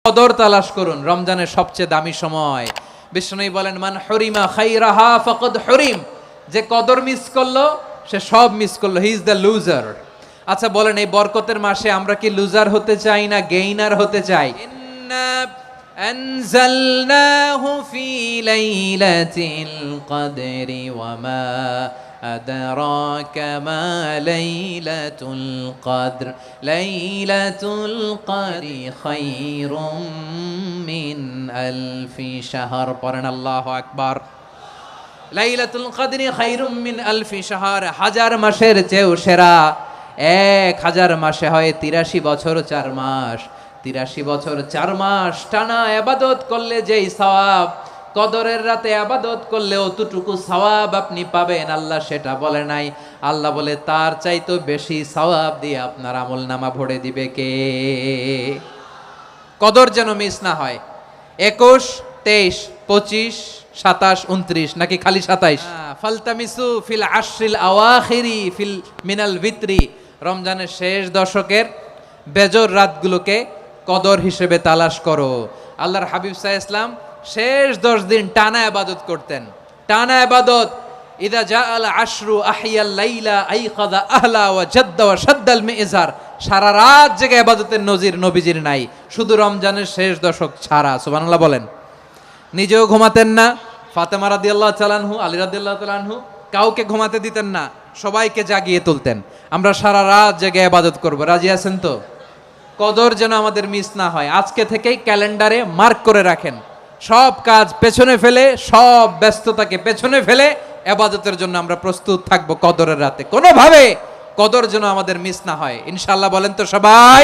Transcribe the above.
কদর তালাশ করুন, রমজানের সবচেয়ে দামি সময়। বিষ্ণু বলেন, মান হরিমা খাইরাহা ফাকাদ হরিম, যে কদর মিস করলো সে সব মিস করলো, হি ইজ দ্য লুজার। আচ্ছা বলেন, এই বরকতের মাসে আমরা কি লুজার হতে চাই না গেইনার হতে চাই? ইন্না আনজালনাহু ফি লাইলাতিল কদরি ওয়া মা আদরাকা মা লাইলাতুল কদর লাইলাতুল কদরি খায়রুম মিন আলফি শাহর। পড়েন আল্লাহু আকবার। লাইলাতুল কদরি খায়রুম মিন আলফি শাহর, হাজার মাসের চেয়েও সেরা। 1000 মাসে হয় 83 বছর 4 মাস। 83 বছর 4 মাস টানা ইবাদত করলে যেই সওয়াব, কদরের রাতে ইবাদত করলে অতটুকু সওয়াব আপনি পাবেন, আল্লাহ সেটা বলে নাই। আল্লাহ বলে তার চাইতে বেশি সওয়াব দিয়ে আপনার আমলনামা ভরে দিবে কে? কদর যেন মিস না হয়। 21, 23, 25, 27, 29 নাকি খালি 27? ফালতামিসু ফিল আশরিল আওয়াখিরি ফিল মিনাল ভিতরি, রমজানের শেষ দশকের বেজর রাতগুলোকে কদর হিসেবে তালাশ করো। আল্লাহর হাবিব সাল্লাল্লাহু আলাইহি ওয়াসাল্লাম শেষ 10 দিন টানা ইবাদত করতেন, টানা ইবাদত। ইদা জাআল আশরু আহিয়াল লাইলা আইকাযা আহলা ওয়া জাদ্দা ওয়া শাদ্দাল মিজার, সারা রাত জেগে ইবাদতের নজির নবীজির নাই, শুধু রমজানের শেষ দশক ছাড়া। সুবহানাল্লাহ বলেন। নিজেও ঘুমাতেন না, ফাতেমা রাদিয়াল্লাহু তাআলা আনহু, আলী রাদিয়াল্লাহু তাআলা আনহু কাউকে ঘুমাতে দিতেন না, সবাইকে জাগিয়ে তুলতেন। আমরা সারা রাত জেগে ইবাদত করব, রাজি আছেন তো? কদর যেন আমাদের মিস না হয়। আজকে থেকেই ক্যালেন্ডারে মার্ক করে রাখেন, সব কাজ পেছনে ফেলে, সব ব্যস্ততাকে পেছনে ফেলে ইবাদতের জন্য আমরা প্রস্তুত থাকবো কদরের রাতে। কোনোভাবে কদর যেন আমাদের মিস না হয়, ইনশাআল্লাহ। বলেন তো সবাই।